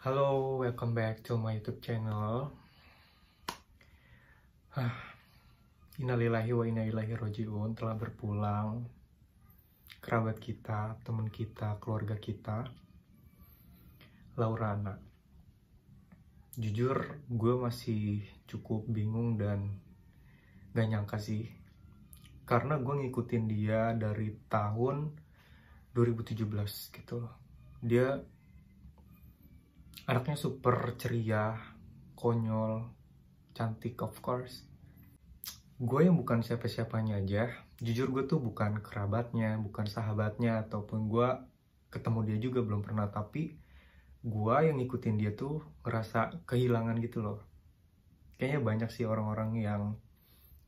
Halo, welcome back to my YouTube channel. Innalillahi wa inna ilaihi raji'un, telah berpulang kerabat kita, teman kita, keluarga kita, Laurana. Jujur, gue masih cukup bingung dan gak nyangka sih, karena gue ngikutin dia dari tahun 2017 gitu. Dia anaknya super ceria, konyol, cantik of course. Gue yang bukan siapa-siapanya aja, jujur gue tuh bukan kerabatnya, bukan sahabatnya, ataupun gue ketemu dia juga belum pernah. Tapi gue yang ngikutin dia tuh ngerasa kehilangan gitu loh. Kayaknya banyak sih orang-orang yang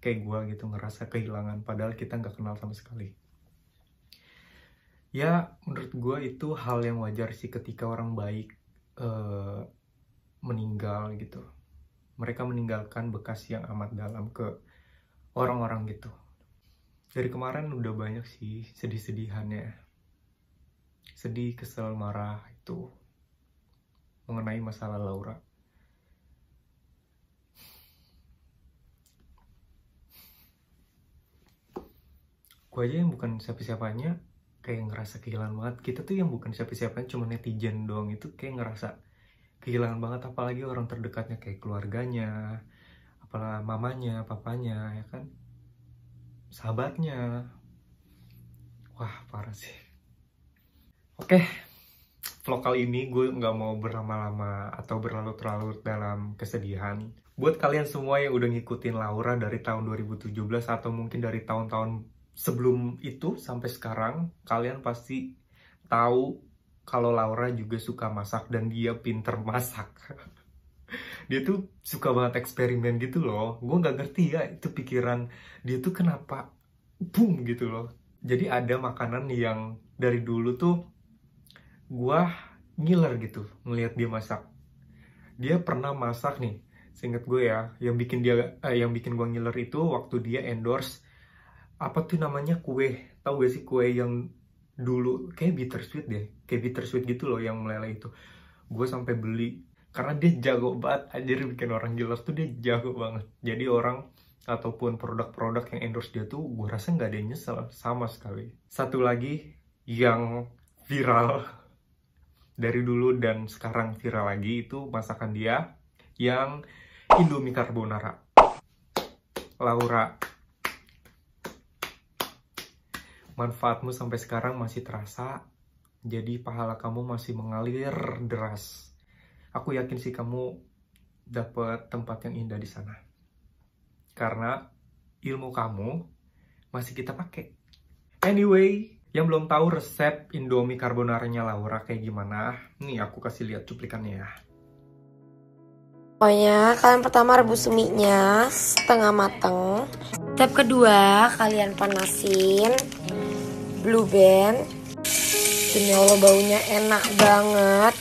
kayak gue gitu, ngerasa kehilangan padahal kita nggak kenal sama sekali. Ya menurut gue itu hal yang wajar sih ketika orang baik meninggal gitu. Mereka meninggalkan bekas yang amat dalam ke orang-orang gitu. Dari kemarin udah banyak sih sedih-sedihannya. Sedih, kesel, marah itu mengenai masalah Laura. Gue aja yang bukan siapa-siapanya kayak ngerasa kehilangan banget. Kita tuh yang bukan siapa-siapanya, cuma netizen doang, itu kayak ngerasa kehilangan banget. Apalagi orang terdekatnya kayak keluarganya, apalagi mamanya, papanya, ya kan, sahabatnya. Wah parah sih. Oke, vlog kali ini gue nggak mau berlama-lama atau berlarut-larut dalam kesedihan. Buat kalian semua yang udah ngikutin Laura dari tahun 2017 atau mungkin dari tahun-tahun sebelum itu sampai sekarang, kalian pasti tahu kalau Laura juga suka masak dan dia pinter masak. Dia tuh suka banget eksperimen gitu loh. Gue nggak ngerti ya itu pikiran dia tuh kenapa boom gitu loh. Jadi ada makanan yang dari dulu tuh gue ngiler gitu ngelihat dia masak. Dia pernah masak nih, seinget gue ya, yang bikin gue ngiler itu waktu dia endorse apa tuh namanya, kue, tahu gak sih kue yang dulu kayak bittersweet deh, kayak bittersweet gitu loh yang meleleh itu. Gue sampai beli karena dia jago banget, anjir, bikin orang gila tuh, dia jago banget. Jadi orang ataupun produk-produk yang endorse dia tuh gue rasa nggak ada yang nyesel sama sekali. Satu lagi yang viral dari dulu dan sekarang viral lagi itu masakan dia yang Indomie Carbonara. Laura, manfaatmu sampai sekarang masih terasa, jadi pahala kamu masih mengalir deras. Aku yakin sih kamu dapat tempat yang indah di sana. Karena ilmu kamu masih kita pakai. Anyway, yang belum tahu resep Indomie Carbonara-nya Laura kayak gimana, nih aku kasih lihat cuplikannya ya. Pokoknya kalian pertama rebus mie-nya setengah mateng. Step kedua, kalian panasin Blue Band. Demi Allah baunya enak banget.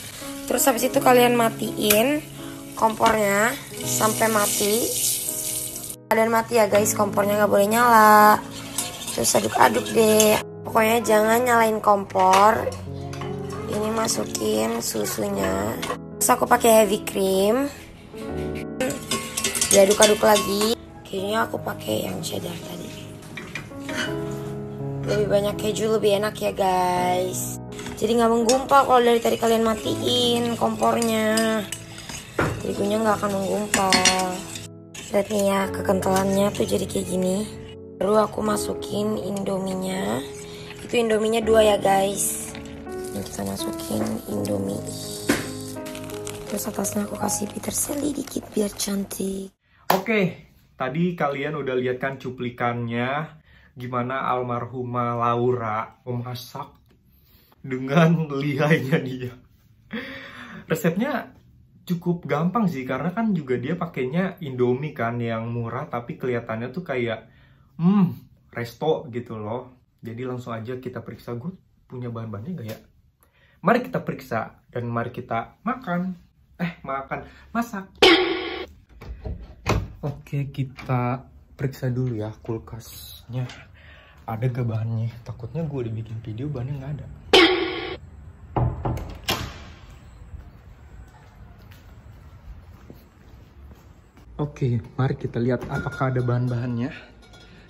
Terus habis itu kalian matiin kompornya sampai mati. Kalian mati ya guys, kompornya nggak boleh nyala. Terus aduk-aduk deh. Pokoknya jangan nyalain kompor. Ini masukin susunya. Terus aku pakai heavy cream. Diaduk-aduk lagi. Kayaknya aku pakai yang cheddar tadi. Lebih banyak keju lebih enak ya guys. Jadi nggak menggumpal kalau dari tadi kalian matiin kompornya. Terigunya nggak akan menggumpal. Lihat nih ya, kekentalannya tuh jadi kayak gini. Baru aku masukin indominya. Itu indominya 2 ya guys. Ini kita masukin indomie. Terus atasnya aku kasih peterseli dikit biar cantik. Oke, tadi kalian udah lihat kan cuplikannya gimana almarhumah Laura memasak dengan lihainya dia. Resepnya cukup gampang sih, karena kan juga dia pakainya Indomie kan yang murah tapi kelihatannya tuh kayak resto gitu loh. Jadi langsung aja kita periksa, gue punya bahan-bahannya gak ya? Mari kita periksa dan mari kita masak. Oke, kita periksa dulu ya kulkasnya. Ada gak bahannya? Takutnya gue udah bikin video bahannya nggak ada. Oke, mari kita lihat apakah ada bahan-bahannya.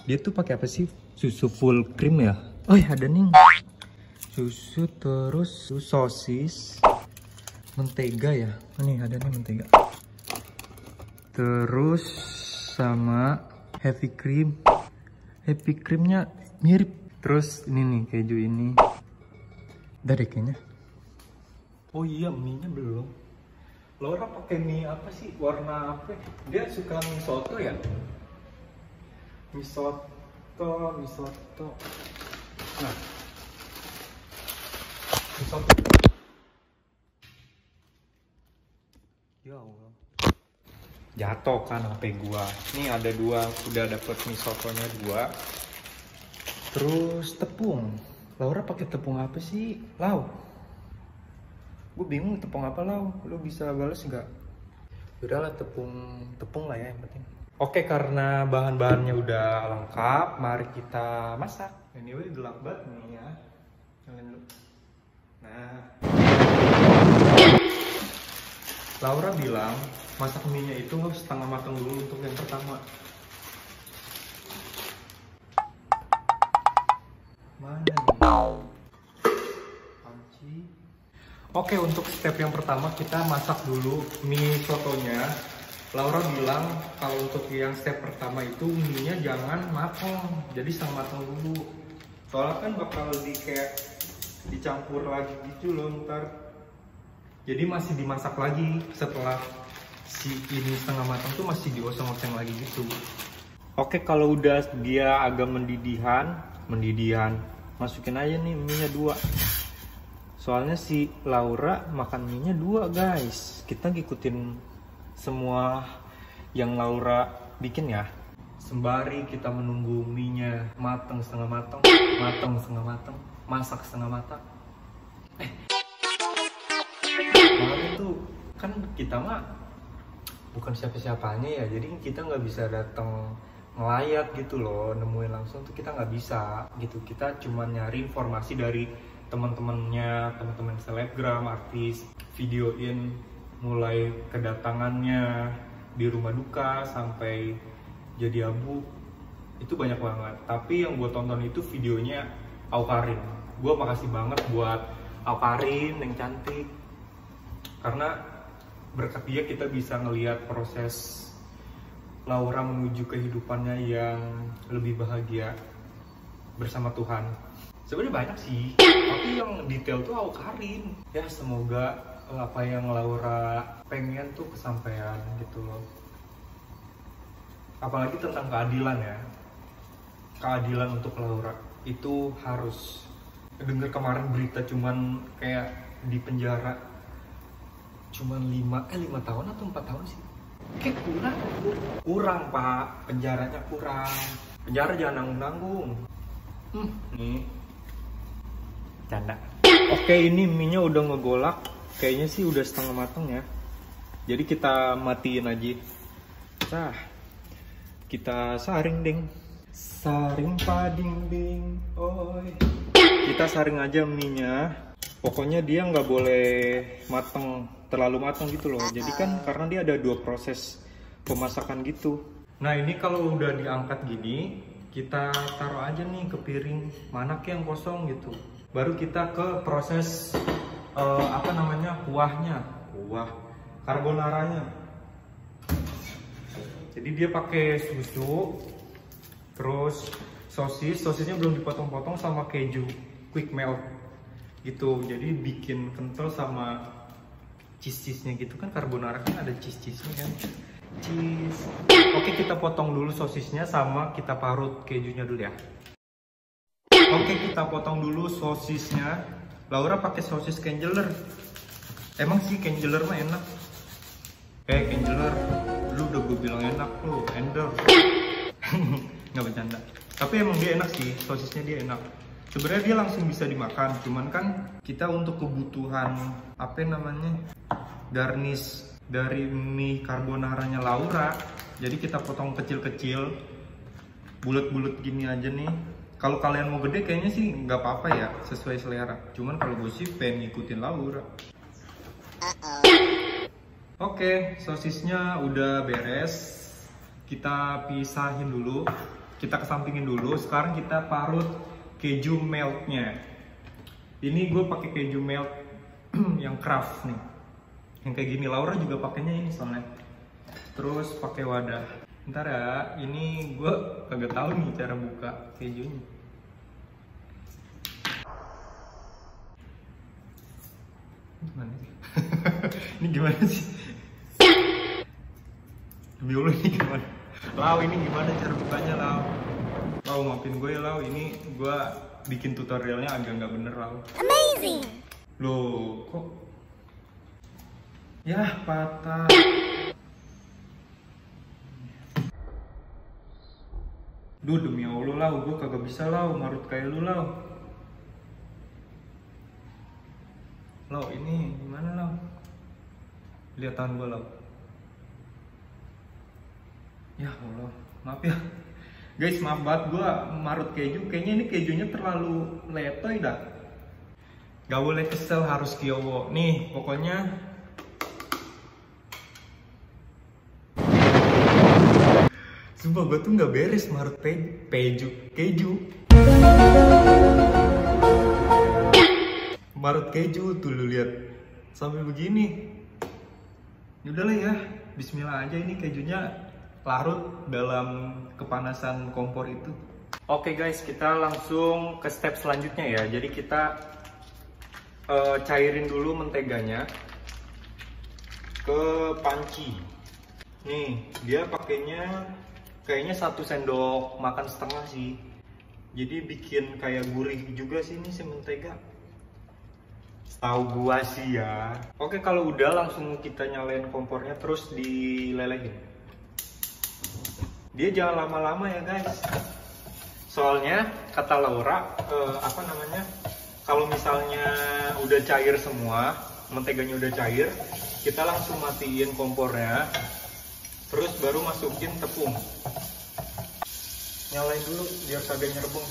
Dia tuh pakai apa sih? Susu full cream ya? Oh ya, ada nih. Susu, terus sosis, mentega ya. Nih ada nih mentega. Terus sama heavy cream. Heavy creamnya mirip. Terus ini nih keju ini. Udah deh kayaknya. Oh iya, mie-nya belum. Laura pakai mie apa sih? Warna apa? Dia suka mie soto ya? Mie soto. Nah, mie soto. Ya Allah. Jatuh kan HP gua. Nih ada dua, udah dapet mie sotonya dua. Terus tepung. Laura pakai tepung apa sih? Lau. Gue bingung tepung apa Lau. Lu bisa balas nggak? Udahlah tepung lah ya yang penting. Oke, karena bahan-bahannya udah lengkap, mari kita masak. Anyway, gelap banget nih ya. Nyalain dulu. Nah, Laura bilang masak mie-nya itu setengah matang dulu untuk yang pertama. Mana nih? Panci. Oke, untuk step yang pertama kita masak dulu mie sotonya. Laura bilang kalau untuk yang step pertama itu mie-nya jangan matang, jadi setengah matang dulu. Soalnya kan bakal kayak dicampur lagi gitu loh ntar. Jadi masih dimasak lagi setelah si ini setengah matang tuh masih dioseng-oseng lagi gitu. Oke, kalau udah dia agak mendidih, masukin aja nih mie-nya 2. Soalnya si Laura makan mie-nya 2 guys. Kita ngikutin semua yang Laura bikin ya. Sembari kita menunggu mie-nya matang setengah matang, masak setengah matang. Kemarin tuh kan kita mah bukan siapa-siapanya ya. Jadi kita nggak bisa datang ngelayat gitu loh, nemuin langsung tuh kita nggak bisa gitu. Kita cuma nyari informasi dari teman-teman selebgram, artis, videoin mulai kedatangannya di rumah duka sampai jadi abu, itu banyak banget. Tapi yang gue tonton itu videonya Aukarin. Gue makasih banget buat Aukarin yang cantik, karena berkat dia kita bisa ngelihat proses Laura menuju kehidupannya yang lebih bahagia bersama Tuhan. Sebenarnya banyak sih, tapi yang detail tuh Aukarin. Ya semoga apa yang Laura pengen tuh kesampaian gitu loh. Apalagi tentang keadilan ya. Keadilan untuk Laura itu harus. Dengar kemarin berita cuman kayak di penjara cuman 5 tahun atau 4 tahun sih. Kayak kurang Pak, penjaranya kurang. Penjara jangan nanggung. Nih canda. Oke, ini mie-nya udah ngegolak. Kayaknya sih udah setengah matang ya. Jadi kita matiin aja. Nah, kita saring ding. Saring pading ding. Oi. Kita saring aja mie-nya. Pokoknya dia nggak boleh terlalu matang gitu loh. Jadi kan karena dia ada 2 proses pemasakan gitu. Nah, ini kalau udah diangkat gini, kita taruh aja nih ke piring. Mana yang kosong gitu. Baru kita ke proses kuah carbonaranya. Jadi dia pakai susu, terus sosisnya belum dipotong-potong sama keju quick melt gitu. Jadi bikin kental sama cheese-nya gitu kan, carbonara kan ada cheese-nya kan. Cheese. Oke, kita potong dulu sosisnya sama kita parut kejunya dulu ya. Oke, kita potong dulu sosisnya. Laura pakai sosis Kenjeler. Emang sih Kenjeler mah enak. Kenjeler, lu udah gue bilang enak lu, endor. Nggak bercanda. Tapi emang dia enak sih, sosisnya dia enak. Sebenarnya dia langsung bisa dimakan, cuman kan kita untuk kebutuhan garnish dari mie carbonaranya Laura, jadi kita potong kecil-kecil, bulat-bulat gini aja nih. Kalau kalian mau gede kayaknya sih nggak apa-apa ya, sesuai selera. Cuman kalau gue sih pengen ngikutin Laura. Oke, sosisnya udah beres. Kita pisahin dulu, kita kesampingin dulu. Sekarang kita parut keju meltnya. Ini gue pakai keju melt yang Kraft nih, yang kayak gini. Laura juga pakainya ini soalnya. Terus pakai wadah. Ntar ya, ini gue kagak tahu nih cara buka kejunya. Gimana sih? Ini gimana sih? Demi Allah, ini gimana? Lau, ini gimana cara bukanya, Lau? Lau, maafin gue ya, Lau. Ini gue bikin tutorialnya agak nggak bener, Lau. Amazing. Loh, kok? Yah, patah. Duh, demi Allah, Lau. Gue kagak bisa, Lau. Marut kayak lu, Lau. Lau, ini gimana, Lau? Lihat tangan gue, Lau. Ya Allah, maaf ya. Guys, maaf banget gue marut keju. Kayaknya ini kejunya terlalu letoy dah. Gak boleh kesel, harus kiowo. Nih, pokoknya sumpah gue tuh gak beres marut keju. Marut keju tuh lu lihat. Sampai begini. Udahlah ya, bismillah aja, ini kejunya larut dalam kepanasan kompor itu. Oke guys, kita langsung ke step selanjutnya ya. Jadi kita cairin dulu menteganya ke panci. Nih, dia pakainya kayaknya 1 sendok makan setengah sih. Jadi bikin kayak gurih juga sih ini si mentega. Tahu gua sih ya. Oke, kalau udah langsung kita nyalain kompornya terus dilelehin. Dia jangan lama-lama ya guys. Soalnya kata Laura kalau misalnya udah cair semua, menteganya udah cair, kita langsung matiin kompornya. Terus baru masukin tepung. Nyalain dulu biar kagak nyerbung.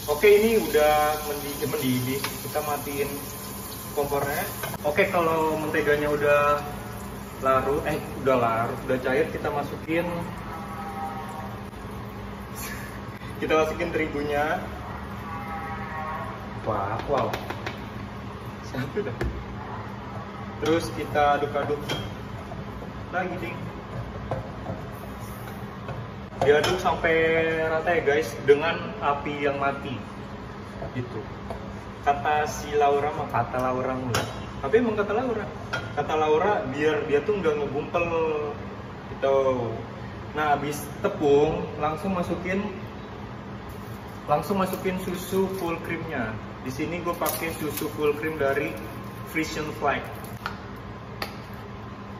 Oke, ini udah mendidih. Kita matiin kompornya. Oke, kalau menteganya udah udah cair, kita masukin terigunya. Wow. Satu dah. Terus kita aduk-aduk lagi, ding. Diaduk sampai rata ya guys, dengan api yang mati. Gitu. Kata si Laura mah kata Laura mulu. Tapi emang kata Laura biar dia tuh nggak ngegumpel gitu. Nah, habis tepung langsung masukin susu full creamnya. Di sini gue pakai susu full cream dari Frisian Flag.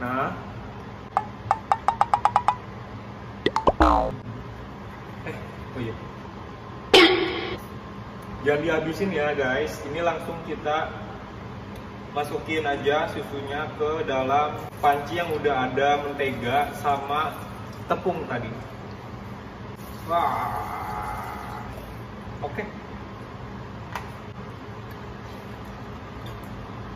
Nah, jangan dihabisin ya guys. Ini langsung kita masukin aja susunya ke dalam panci yang udah ada mentega sama tepung tadi. Wah. Oke.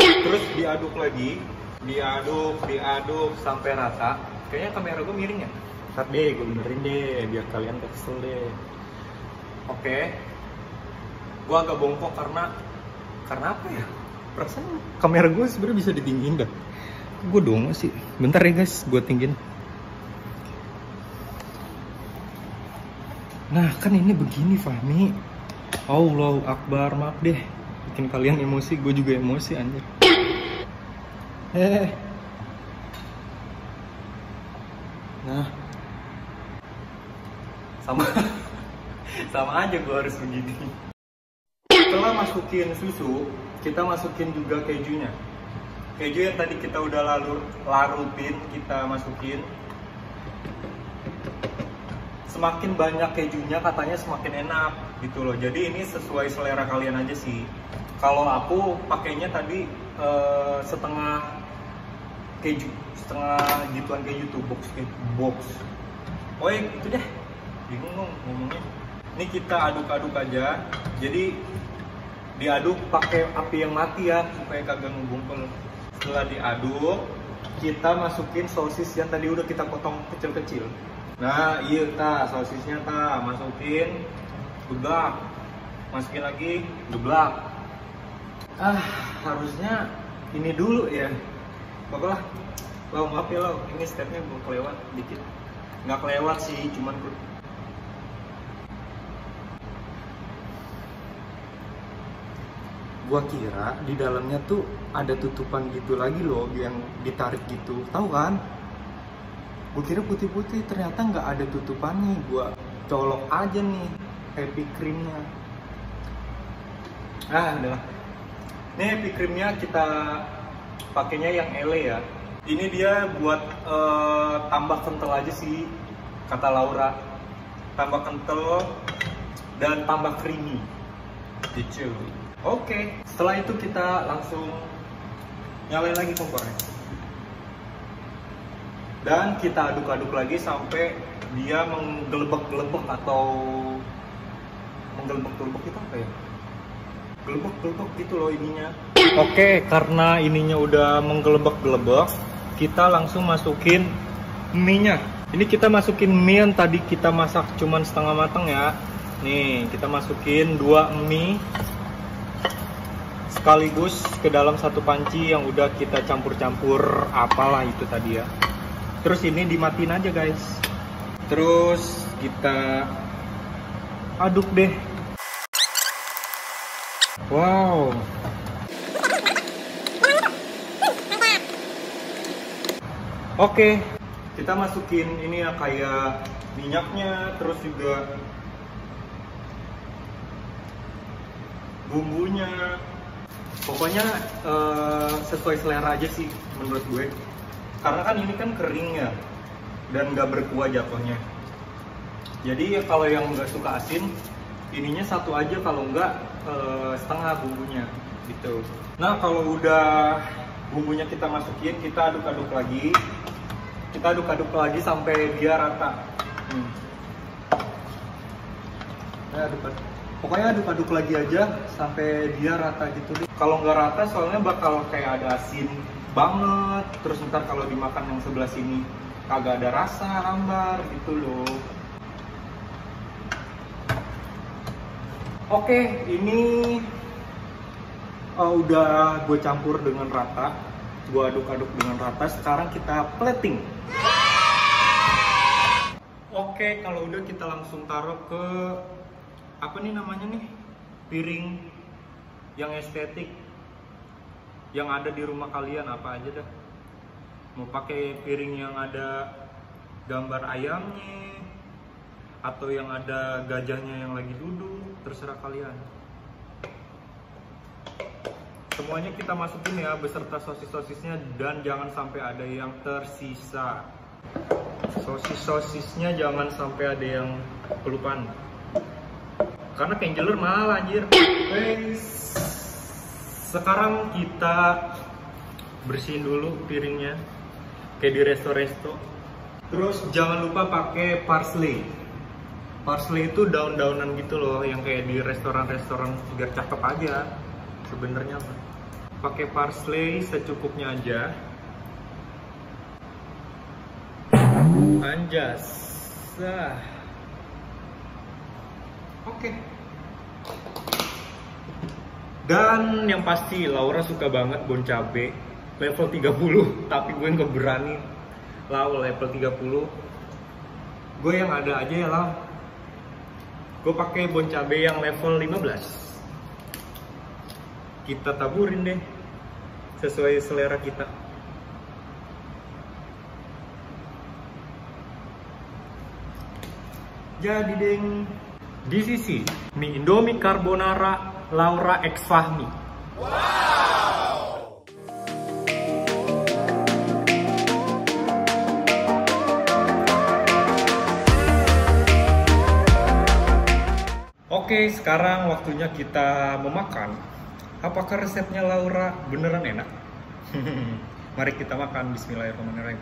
Terus diaduk lagi, diaduk sampai rata. Kayaknya kamera gue miring ya. Ntar deh, gue benerin deh biar kalian kesel deh. Oke. Gue agak bongkok karena apa ya? Perasaan kamera gue sebenarnya bisa ditinggiin dah. Gue doang sih. Bentar ya guys, gue tinggiin. Nah, kan ini begini Fahmi. Allahu Akbar, maaf deh. Bikin kalian emosi, gue juga emosi anjir. Nah. Sama aja gue harus begini. Setelah masukin susu, kita masukin juga kejunya. Keju yang tadi kita udah larutin, kita masukin. Semakin banyak kejunya katanya semakin enak gitu loh. Jadi ini sesuai selera kalian aja sih. Kalau aku pakainya tadi setengah keju, setengah gituan keju tuh, box. Oh ya gitu deh. Bingung ngomongnya. Ini kita aduk-aduk aja. Jadi diaduk pakai api yang mati ya supaya kagak ngegumpel. Setelah diaduk, kita masukin sosis yang tadi udah kita potong kecil-kecil. Nah, iya sosisnya masukin, geblak. Masukin lagi, geblak. Harusnya ini dulu ya. Pokoknya, maaf ya ini stepnya gue kelewat dikit. Nggak kelewat sih, cuman gua kira di dalamnya tuh ada tutupan gitu lagi loh yang ditarik gitu, tahu kan? Gua kira putih-putih, ternyata nggak ada tutupannya. Gua colok aja nih heavy creamnya. Udah. Nih heavy creamnya kita pakainya yang ele ya. Ini dia buat tambah kental aja sih, kata Laura. Tambah kental dan tambah creamy gitu. Oke, setelah itu kita langsung nyalain lagi kompornya. Dan kita aduk-aduk lagi sampai dia menggelebek-gelebek atau menggelebek-gelebek itu apa ya? Gelebek-gelebek gitu loh ininya. Oke, karena ininya udah menggelebek-gelebek, kita langsung masukin mie-nya. Ini kita masukin mie yang tadi kita masak cuman setengah matang ya. Nih, kita masukin 2 mie sekaligus ke dalam satu panci yang udah kita campur-campur apalah itu tadi ya. Terus ini dimatiin aja guys. Terus kita aduk deh. Wow. Oke, kita masukin ini ya kayak minyaknya, terus juga bumbunya. Pokoknya sesuai selera aja sih menurut gue. Karena kan ini kan kering ya, dan nggak berkuah jatuhnya. Jadi kalau yang nggak suka asin, ininya satu aja, kalau nggak setengah bumbunya gitu. Nah kalau udah bumbunya kita masukin, kita aduk-aduk lagi. Kita aduk-aduk lagi sampai dia rata. Pokoknya aduk-aduk lagi aja sampai dia rata gitu deh. Kalau nggak rata soalnya bakal kayak ada asin banget. Terus ntar kalau dimakan yang sebelah sini kagak ada rasa, hambar gitu loh. Oke, ini udah gue campur dengan rata. Gue aduk-aduk dengan rata. Sekarang kita plating. Oke, kalau udah kita langsung taruh ke apa nih namanya nih, piring yang estetik yang ada di rumah kalian, apa aja dah. Mau pakai piring yang ada gambar ayamnya atau yang ada gajahnya yang lagi duduk, terserah kalian. Semuanya kita masukin ya beserta sosis-sosisnya, dan jangan sampai ada yang tersisa. Sosis-sosisnya jangan sampai ada yang kelupaan. Karena kenjeler mahal anjir. Sekarang kita bersihin dulu piringnya kayak di resto-resto. Terus jangan lupa pakai parsley. Parsley itu daun-daunan gitu loh, yang kayak di restoran-restoran, biar cakep aja sebenarnya. Pakai parsley secukupnya aja. Anjas. Oke. Dan yang pasti Laura suka banget bon cabe level 30, tapi gue nggak berani level 30. Gue yang ada aja ya lah. Gue pakai bon cabe yang level 15. Kita taburin deh sesuai selera kita. Jadi deng, di sisi mie Indomie Carbonara Laura X Fahmi. Wow. Oke, sekarang waktunya kita memakan. Apakah resepnya Laura beneran enak? Mari kita makan. Bismillahirrahmanirrahim.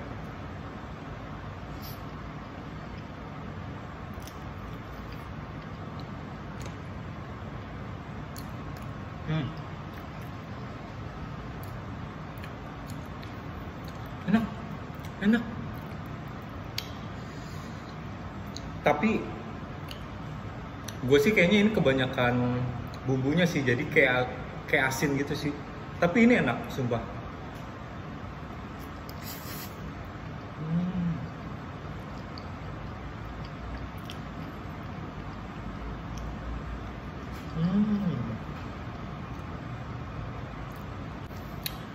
enak. Tapi gue sih kayaknya ini kebanyakan bumbunya sih, jadi kayak asin gitu sih. Tapi ini enak, sumpah.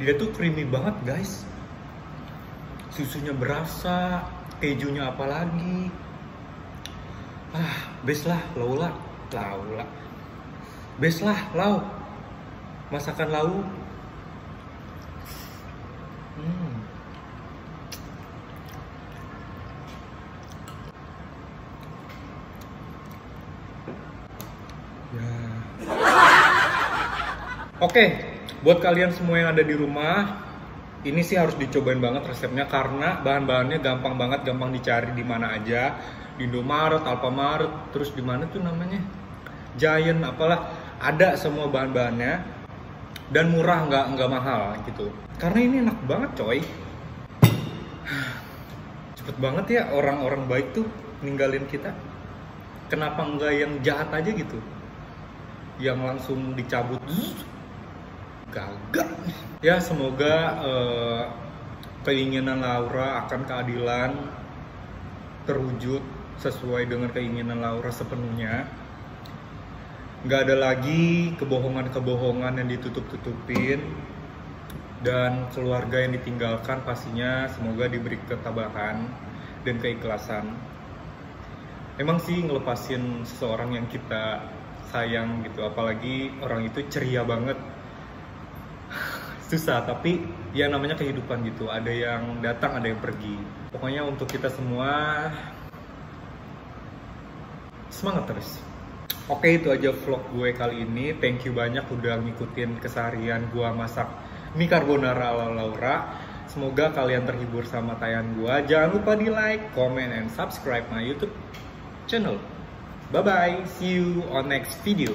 Dia tuh creamy banget guys, susunya berasa, kejunya apalagi. Best lah, laula. Best lah, lau. Masakan lau. Ya. Oke, buat kalian semua yang ada di rumah, ini sih harus dicobain banget resepnya karena bahan-bahannya gampang banget, gampang dicari di mana aja. Di Indomaret, Alfamaret, terus di mana tuh namanya? Giant apalah, ada semua bahan-bahannya dan murah, nggak mahal gitu. Karena ini enak banget coy. Cepet banget ya orang-orang baik tuh ninggalin kita. Kenapa nggak yang jahat aja gitu? Yang langsung dicabut. Gagal. Ya semoga keinginan Laura akan keadilan terwujud sesuai dengan keinginan Laura sepenuhnya. Nggak ada lagi kebohongan-kebohongan yang ditutup-tutupin, dan keluarga yang ditinggalkan pastinya semoga diberi ketabahan dan keikhlasan. Emang sih ngelepasin seseorang yang kita sayang gitu, apalagi orang itu ceria banget, susah. Tapi ya namanya kehidupan gitu, ada yang datang ada yang pergi. Pokoknya untuk kita semua semangat terus. Oke, itu aja vlog gue kali ini. Thank you banyak udah ngikutin keseharian gue masak mie carbonara ala Laura. Semoga kalian terhibur sama tayangan gue. Jangan lupa di like, comment, and subscribe my YouTube channel. Bye bye, see you on next video.